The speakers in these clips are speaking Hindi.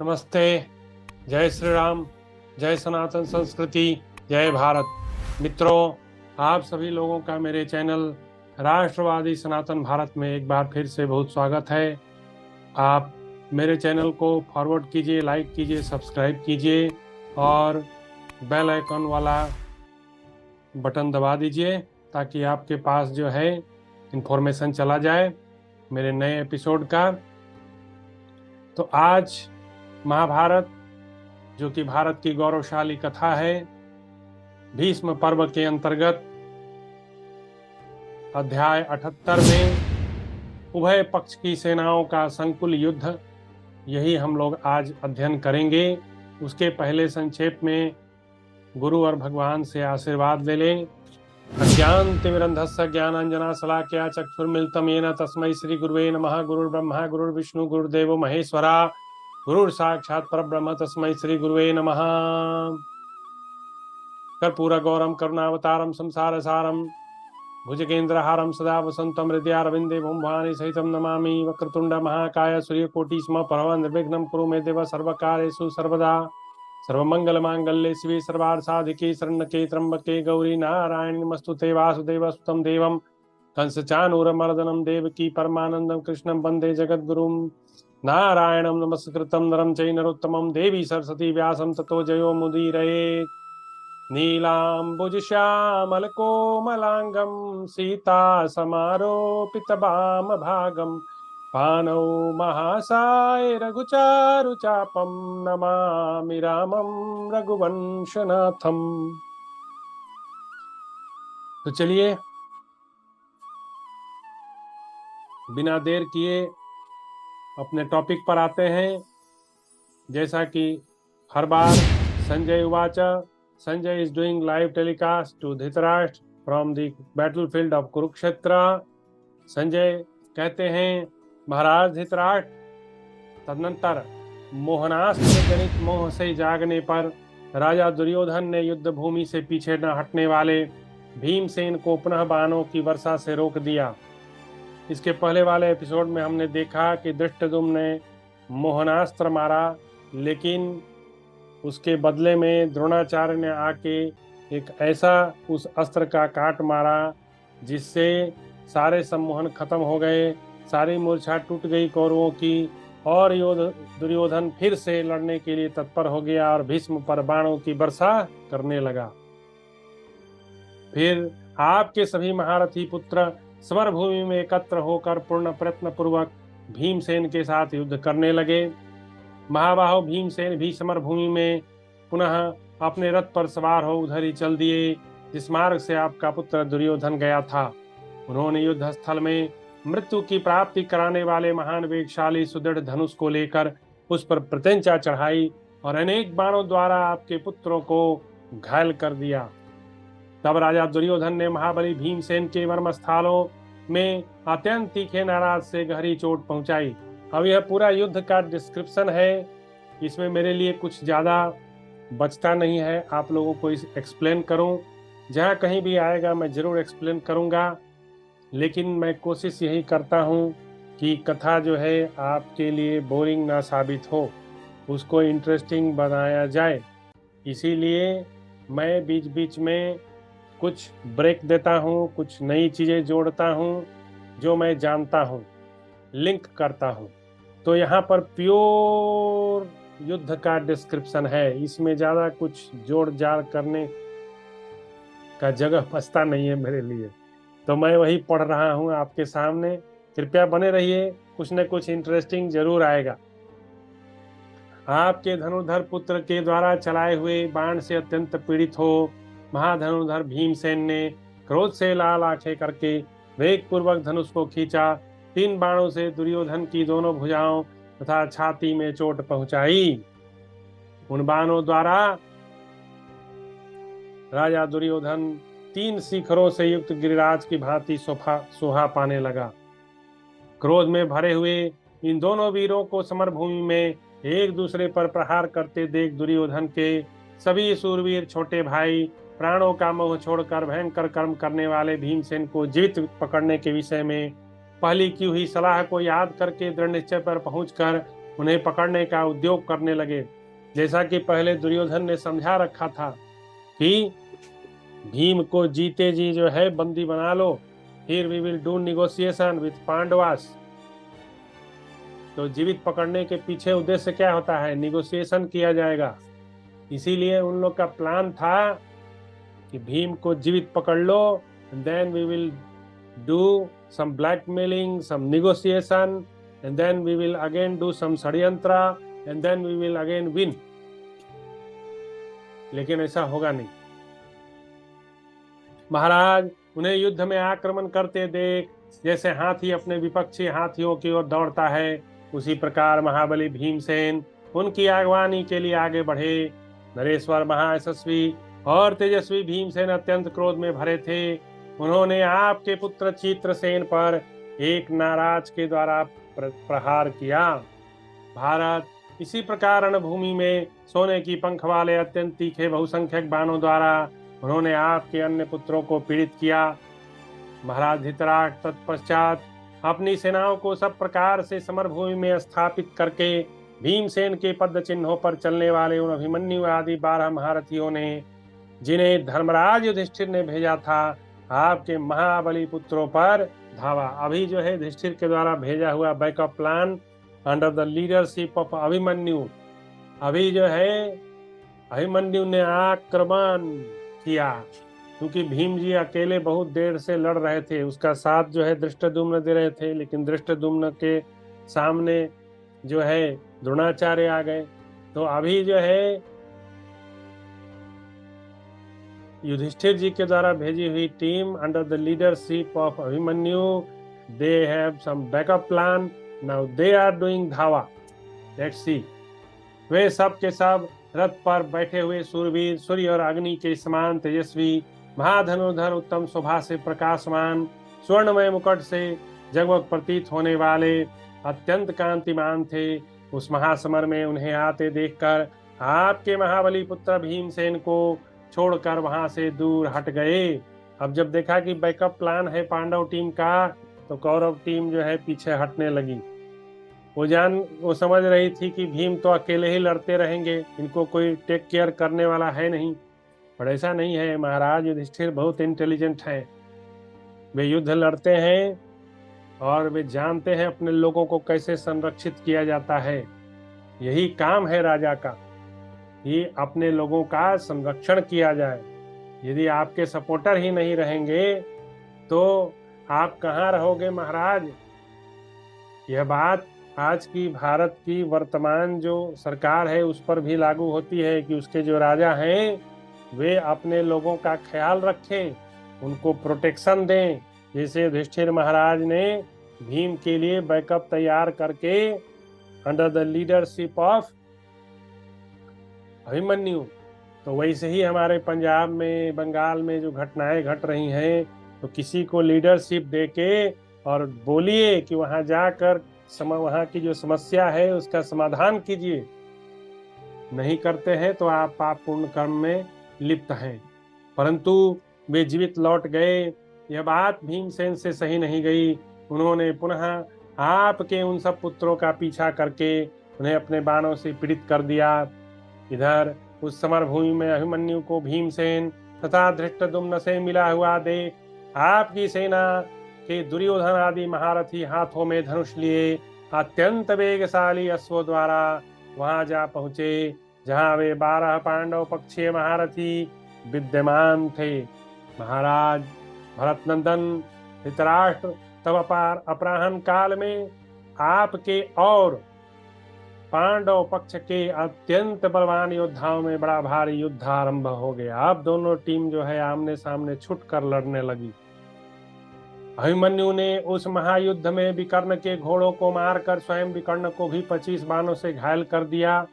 नमस्ते। जय श्री राम। जय सनातन संस्कृति। जय भारत। मित्रों, आप सभी लोगों का मेरे चैनल राष्ट्रवादी सनातन भारत में एक बार फिर से बहुत स्वागत है। आप मेरे चैनल को फॉरवर्ड कीजिए, लाइक कीजिए, सब्सक्राइब कीजिए और बेल आइकन वाला बटन दबा दीजिए ताकि आपके पास जो है इन्फॉर्मेशन चला जाए मेरे नए एपिसोड का। तो आज महाभारत, जो कि भारत की गौरवशाली कथा है, भीष्म पर्व के अंतर्गत अध्याय 78 में उभय पक्ष की सेनाओं का संकुल युद्ध, यही हम लोग आज अध्ययन करेंगे। उसके पहले संक्षेप में गुरु और भगवान से आशीर्वाद ले लें। अज्ञानतिमिरन्धस्य ज्ञानाञ्जनशलाकया चक्षुर्मिलितं येन तस्मै श्री गुरुवे नमः। गुरुर्ब्रह्मा गुरुर्विष्णु गुरुर्देवो महेश्वरा, गुरुर्साक्षात् परब्रह्म तस्मै श्री गुरुवे नमः। कर्पूरगौरं करुणावतारं संसारसारं भुजगेन्द्रहारं सदा वसन्तं हृदयारविन्दे भुजभानि सहितं नमामि। वक्रतुण्ड महाकाय सूर्यकोटि समप्रभ निर्विघ्नं कुरु मे देव सर्वकार्येषु सर्वदा। सर्वमंगलमांगल्ये शिवे सर्वार्थसाधिके शरण्ये त्र्यंबके गौरी नारायणी नमोस्तुते। वासुदेवसुतं देवं कंसचानूरमर्दनं देवकी परमानन्दं कृष्णं वन्दे जगद्गुरुं। नारायणं नमस्कृतं नरं चैव नरोत्तमं देवी सरस्वती व्यासं ततो जयो मुदीरयेत्। नीलाम्बुजश्यामलकोमलाङ्गं सीतासमारोपितवामभागं पाणौ महासाय रघुचारुचापं नमामि रामं रघुवंशनाथम। तो चलिए बिना देर किए अपने टॉपिक पर आते हैं। जैसा कि हर बार संजय उवाच, Sanjay is doing live telecast to Dhritarashtra from the battlefield of Kurukshetra. Sanjay कहते हैं, महाराज धृतराष्ट्र, तदनंतर मोहनास्त्र जनित मोह से जागने पर राजा दुर्योधन ने युद्ध भूमि से पीछे न हटने वाले भीमसेन को पुनः बाणों की वर्षा से रोक दिया। इसके पहले वाले एपिसोड में हमने देखा कि धृष्टद्युम्न ने मोहनास्त्र मारा, लेकिन उसके बदले में द्रोणाचार्य ने आके एक ऐसा उस अस्त्र का काट मारा जिससे सारे सम्मोहन खत्म हो गए, सारी मूर्छा टूट गई कौरवों की, और दुर्योधन फिर से लड़ने के लिए तत्पर हो गया और भीष्म पर बाणों की वर्षा करने लगा। फिर आपके सभी महारथी पुत्र समर भूमि में एकत्र होकर पूर्ण प्रयत्न पूर्वक भीमसेन के साथ युद्ध करने लगे। महाबाहो भीमसेन भी समर भूमि में पुनः अपने रथ पर सवार हो उधर ही चल दिए जिस मार्ग से आपका पुत्र दुर्योधन गया था। उन्होंने युद्ध स्थल में मृत्यु की प्राप्ति कराने वाले महान वेगशाली सुदृढ़ धनुष को लेकर उस पर प्रत्यंचा चढ़ाई और अनेक बाणों द्वारा आपके पुत्रों को घायल कर दिया। तब राजा दुर्योधन ने महाबली भीमसेन के मर्मस्थलों में अत्यंत तीखे नाराज से गहरी चोट पहुंचाई। अब यह पूरा युद्ध का डिस्क्रिप्शन है, इसमें मेरे लिए कुछ ज़्यादा बचता नहीं है आप लोगों को इस एक्सप्लेन करूं। जहां कहीं भी आएगा मैं ज़रूर एक्सप्लेन करूंगा, लेकिन मैं कोशिश यही करता हूं कि कथा जो है आपके लिए बोरिंग ना साबित हो, उसको इंटरेस्टिंग बनाया जाए। इसीलिए मैं बीच बीच में कुछ ब्रेक देता हूं, कुछ नई चीज़ें जोड़ता हूं जो मैं जानता हूं, लिंक करता हूं। तो यहाँ पर प्योर युद्ध का डिस्क्रिप्शन है, इसमें ज़्यादा कुछ जोड़ जाड़ करने का जगह बचता नहीं है मेरे लिए, तो मैं वही पढ़ रहा हूँ आपके सामने। कृपया बने रहिए, कुछ न कुछ इंटरेस्टिंग जरूर आएगा। आपके धनुर्धर पुत्र के द्वारा चलाए हुए बाण से अत्यंत पीड़ित हो महाधनुर्धर भीमसेन ने क्रोध से लाल आंखें करके वेग पूर्वक धनुष को खींचा। 3 बाणों से दुर्योधन की दोनों भुजाओं तथा छाती में चोट पहुंचाई। उन बाणों द्वारा राजा दुर्योधन 3 शिखरों से युक्त गिरिराज की भांति शोभा पाने लगा। क्रोध में भरे हुए इन दोनों वीरों को समर भूमि में एक दूसरे पर प्रहार करते देख दुर्योधन के सभी सूरवीर छोटे भाई प्राणों का मोह छोड़कर भयंकर कर्म करने वाले भीमसेन को जीवित पकड़ने के विषय में पहली की हुई सलाह को याद करके दृढ़ निश्चय पर पहुंचकर उन्हें पकड़ने का उद्योग करने लगे। जैसा कि पहले दुर्योधन ने समझा रखा था कि भीम को जीते जी जो है बंदी बना लो, फिर we will do negotiation with Pandavas. तो जीवित पकड़ने के पीछे उद्देश्य क्या होता है? निगोशिएशन किया जाएगा। इसीलिए उन लोग का प्लान था कि भीम को जीवित पकड़ लो, then we will do some blackmailing, some negotiation, and then we will again do some षड्यंत्र, and then we will again win। लेकिन ऐसा होगा नहीं। महाराज उन्हें युद्ध में आक्रमण करते देख जैसे हाथी अपने विपक्षी हाथियों की ओर दौड़ता है, उसी प्रकार महाबली भीमसेन उनकी अगवानी के लिए आगे बढ़े। नरेश्वर महायशस्वी और तेजस्वी भीमसेन अत्यंत क्रोध में भरे थे। उन्होंने आपके पुत्र चित्रसेन पर एक नाराज के द्वारा प्रहार किया। भारत इसी प्रकार रणभूमि में सोने की पंख वाले अत्यंत तीखे बहुसंख्यक बाणों द्वारा उन्होंने आपके अन्य पुत्रों को पीड़ित किया। महाराज धृतराष्ट्र तत्पश्चात अपनी सेनाओं को सब प्रकार से समरभूमि में स्थापित करके भीमसेन के पद चिन्हों पर चलने वाले उन अभिमन्यु आदि 12 महारथियों ने, जिन्हें धर्मराज युधिष्ठिर ने भेजा था, आपके महाबली पुत्रों पर धावा। अभी जो है युधिष्ठिर के द्वारा भेजा हुआ backup plan under the leadership of Abhimanyu, अभी जो है अभिमन्यु ने आक्रमण किया। क्योंकि भीम जी अकेले बहुत देर से लड़ रहे थे, उसका साथ जो है धृष्टद्युम्न दे रहे थे, लेकिन धृष्टद्युम्न के सामने जो है द्रोणाचार्य आ गए। तो अभी जो है युधिष्ठिर जी के द्वारा भेजी हुई team under the leadership of Abhimanyu, they have some backup plan, now they are doing धावा। Let's see. वे सब के सब रथ पर बैठे हुए सूरवीर, सूर्य और अग्नि के समान तेजस्वी, महाधनुर्धर, उत्तम शोभा से प्रकाशमान, स्वर्णमय मुकुट से जगमग प्रतीत होने वाले अत्यंत कांतिमान थे। उस महासमर में उन्हें आते देखकर आपके महाबली पुत्र भीमसेन को छोड़कर वहां से दूर हट गए। अब जब देखा कि बैकअप प्लान है पांडव टीम का, तो कौरव टीम जो है पीछे हटने लगी। वो समझ रही थी कि भीम तो अकेले ही लड़ते रहेंगे, इनको कोई टेक केयर करने वाला है नहीं। पर ऐसा नहीं है, महाराज युधिष्ठिर बहुत इंटेलिजेंट है। वे युद्ध लड़ते हैं और वे जानते हैं अपने लोगों को कैसे संरक्षित किया जाता है। यही काम है राजा का, कि अपने लोगों का संरक्षण किया जाए। यदि आपके सपोर्टर ही नहीं रहेंगे तो आप कहाँ रहोगे महाराज? यह बात आज की भारत की वर्तमान जो सरकार है उस पर भी लागू होती है कि उसके जो राजा हैं वे अपने लोगों का ख्याल रखें, उनको प्रोटेक्शन दें। जैसे युधिष्ठिर महाराज ने भीम के लिए बैकअप तैयार करके under the leadership of Abhimanyu, तो वैसे ही हमारे पंजाब में, बंगाल में जो घटनाएं घट रही हैं, तो किसी को लीडरशिप देके और बोलिए कि वहां जाकर वहां की जो समस्या है उसका समाधान कीजिए। नहीं करते हैं तो आप पाप पूर्ण कर्म में लिप्त हैं। परंतु वे जीवित लौट गए। यह बात भीमसेन से सही नहीं गई। उन्होंने पुनः आपके उन सब पुत्रों का पीछा करके उन्हें अपने बाणों से पीड़ित कर दिया। इधर उस समर भूमि में अभिमन्यु को भीमसेन तथा धृष्टद्युम्न से मिला हुआ देख आपकी सेना के दुर्योधन आदि महारथी हाथों में धनुष लिए अत्यंत वेगशाली अश्वों द्वारा वहां जा पहुंचे, जहां वे 12 पांडव पक्षीय महारथी विद्यमान थे। महाराज भरतनंदन धृतराष्ट्र तब अपराह्न काल में आपके और पांडव पक्ष के अत्यंत बलवान योद्धाओं में बड़ा भारी युद्ध आरंभ हो गया। अब दोनों टीम जो है आमने सामने छुटकर लड़ने लगी। अभिमन्यु ने उस महायुद्ध में विकर्ण के घोड़ों को मारकर स्वयं विकर्ण को भी 25 बाणों से घायल कर दिया।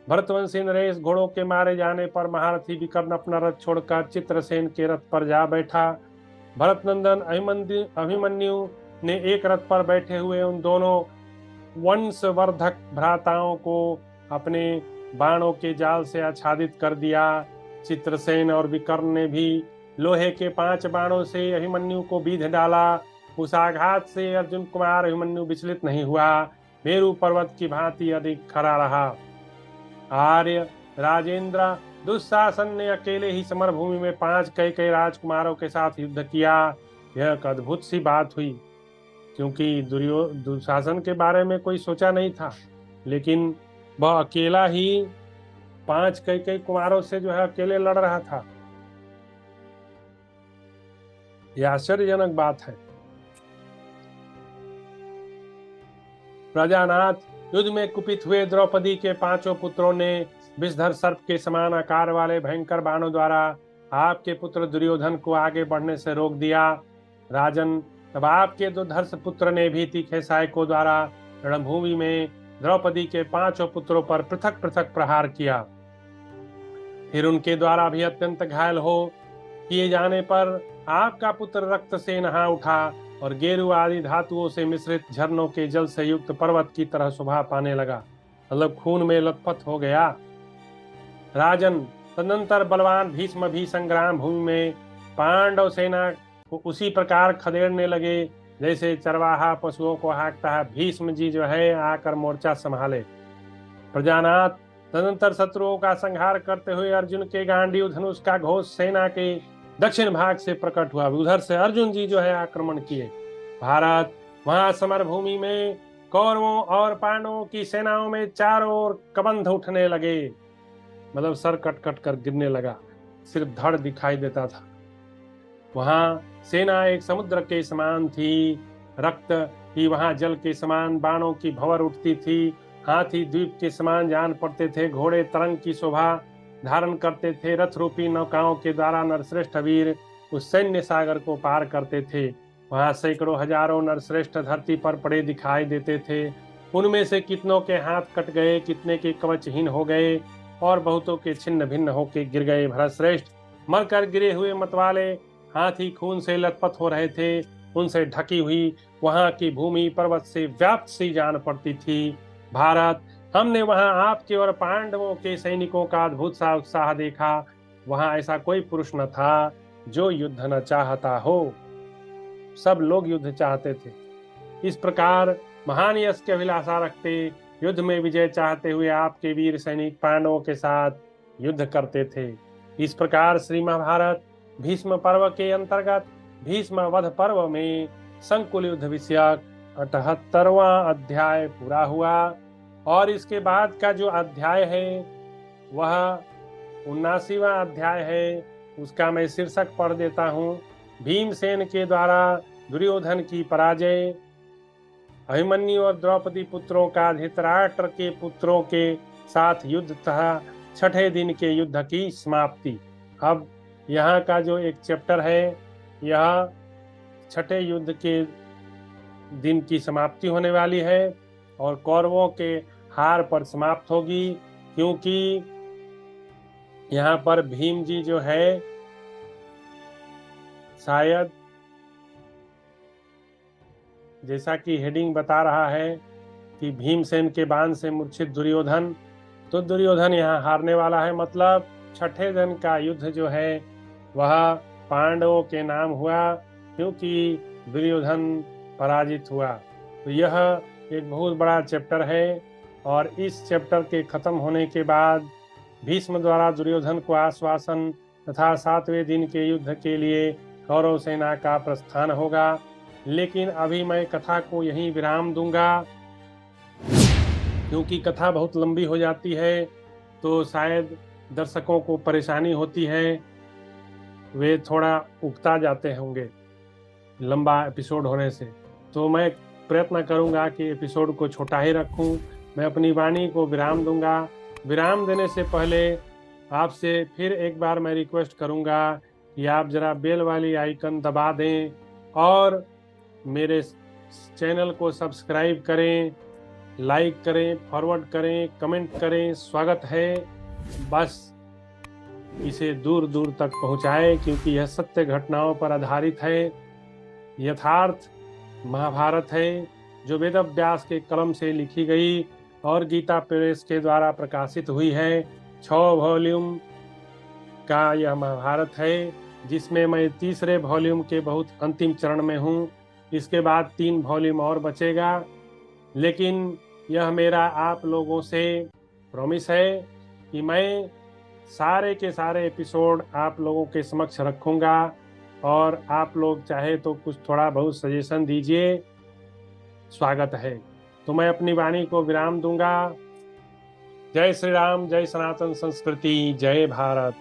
भरतवंशी नरेश घोड़ों के मारे जाने पर महारथी विकर्ण अपना रथ छोड़कर चित्रसेन के रथ पर जा बैठा। भरतनंदन अभिमन्यु ने एक रथ पर बैठे हुए उन दोनों वंशवर्धक भ्राताओं को अपने बाणों के जाल से आच्छादित कर दिया। चित्रसेन और विकर्ण ने भी लोहे के 5 बाणों से अभिमन्यु को बीध डाला। उस आघात से अर्जुन कुमार अभिमन्यु विचलित नहीं हुआ, मेरु पर्वत की भांति अधिक खरा रहा। आर्य राजेंद्र, दुशासन ने अकेले ही समरभूमि में 5 कई राजकुमारों के साथ युद्ध किया। यह एक अद्भुत सी बात हुई, क्योंकि दुशासन के बारे में कोई सोचा नहीं था, लेकिन वह अकेला ही 5 कई कुमारों से जो है अकेले लड़ रहा था। यह आश्चर्यजनक बात है। प्रजानाथ, युद्ध में कुपित हुए द्रौपदी के 5 पुत्रों ने विषधर सर्प के समान आकार वाले भयंकर बाणों द्वारा आपके पुत्र दुर्योधन को आगे बढ़ने से रोक दिया। राजन, तब आपके दुर्धर्ष पुत्र ने भी तीखे सहायकों द्वारा रणभूमि में द्रौपदी के 5 पुत्रों पर पृथक पृथक प्रहार किया। फिर उनके द्वारा भी अत्यंत घायल हो किए जाने पर आपका पुत्र रक्त से नहा उठा और गेरु आदि धातुओं से मिश्रित झरनों के जल से युक्त पर्वत की तरह शोभा पाने लगा, मतलब खून में लथपथ हो गया। राजन, तदनंतर बलवान भीष्म भी संग्राम भूमि में पांडव सेना को उसी प्रकार खदेड़ने लगे जैसे चरवाहा पशुओं को हाँकता है। भीष्म जी जो है आकर मोर्चा संभाले। प्रजानाथ, तदनंतर शत्रुओं का संहार करते हुए अर्जुन के गांडीव धनुष का घोष सेना के दक्षिण भाग से प्रकट हुआ। उधर से अर्जुन जी जो है आक्रमण किए। भारत, वहां समरभूमि में कौरवों और पांडवों की सेनाओं में चारों ओर कबंध उठने लगे, मतलब सर कट कट कर गिरने लगा, सिर्फ धड़ दिखाई देता था। वहां सेना एक समुद्र के समान थी, रक्त ही वहां जल के समान बाणों की भंवर उठती थी। हाथी द्वीप के समान जान पड़ते थे, घोड़े तरंग की शोभा धारण करते थे। रथ रूपी नौकाओं के द्वारा नरश्रेष्ठ वीर उस सैन्य सागर को पार करते थे। वहां सैकड़ों हजारों नरश्रेष्ठ धरती पर पड़े दिखाई देते थे। उनमें से कितनों के हाथ कट गए, कितने के कवचहीन हो गए और बहुतों के छिन्न भिन्न होके गिर गए। भरतश्रेष्ठ, मरकर गिरे हुए मतवाले हाथी खून से लथपथ हो रहे थे। उनसे ढकी हुई वहां की भूमि पर्वत से व्याप्त सी जान पड़ती थी। भारत, हमने वहां आपके और पांडवों के सैनिकों का अद्भुत सा उत्साह देखा। वहां ऐसा कोई पुरुष न था जो युद्ध न चाहता हो, सब लोग युद्ध चाहते थे। इस प्रकार महान यश की अभिलाषा रखते, युद्ध में विजय चाहते हुए आपके वीर सैनिक पांडवों के साथ युद्ध करते थे। इस प्रकार श्री महाभारत भीष्म पर्व के अंतर्गत भीष्म वध पर्व में संकुल युद्ध विषयक 78वां अध्याय पूरा हुआ। और इसके बाद का जो अध्याय है वह 79वां अध्याय है। उसका मैं शीर्षक पढ़ देता हूँ। भीमसेन के द्वारा दुर्योधन की पराजय, अभिमन्यु और द्रौपदी पुत्रों का धृतराष्ट्र के पुत्रों के साथ युद्ध तथा 6ठे दिन के युद्ध की समाप्ति। अब यहाँ का जो एक चैप्टर है, यह 6ठे युद्ध के दिन की समाप्ति होने वाली है और कौरवों के हार पर समाप्त होगी, क्योंकि यहाँ पर भीम जी जो है शायद, जैसा कि हेडिंग बता रहा है कि भीमसेन के बाण से मूर्छित दुर्योधन, तो दुर्योधन यहाँ हारने वाला है। मतलब 6ठे दिन का युद्ध जो है वह पांडवों के नाम हुआ, क्योंकि दुर्योधन पराजित हुआ। तो यह एक बहुत बड़ा चैप्टर है और इस चैप्टर के खत्म होने के बाद भीष्म द्वारा दुर्योधन को आश्वासन तथा 7वें दिन के युद्ध के लिए कौरव सेना का प्रस्थान होगा। लेकिन अभी मैं कथा को यहीं विराम दूंगा, क्योंकि कथा बहुत लंबी हो जाती है तो शायद दर्शकों को परेशानी होती है, वे थोड़ा उकता जाते होंगे लंबा एपिसोड होने से। तो मैं प्रयत्न करूंगा कि एपिसोड को छोटा ही रखूं। मैं अपनी वाणी को विराम दूंगा। विराम देने से पहले आपसे फिर एक बार मैं रिक्वेस्ट करूंगा कि आप जरा बेल वाली आइकन दबा दें और मेरे चैनल को सब्सक्राइब करें, लाइक करें, फॉरवर्ड करें, कमेंट करें। स्वागत है, बस इसे दूर दूर तक पहुंचाएं, क्योंकि यह सत्य घटनाओं पर आधारित है। यथार्थ महाभारत है जो वेदव्यास के कलम से लिखी गई और गीता प्रेस के द्वारा प्रकाशित हुई है। 6 वॉल्यूम का यह महाभारत है, जिसमें मैं 3रे वॉल्यूम के बहुत अंतिम चरण में हूँ। इसके बाद 3 वॉल्यूम और बचेगा, लेकिन यह मेरा आप लोगों से प्रॉमिस है कि मैं सारे के सारे एपिसोड आप लोगों के समक्ष रखूंगा, और आप लोग चाहे तो कुछ थोड़ा बहुत सजेशन दीजिए, स्वागत है। तो मैं अपनी वाणी को विराम दूंगा। जय श्री राम, जय सनातन संस्कृति, जय भारत।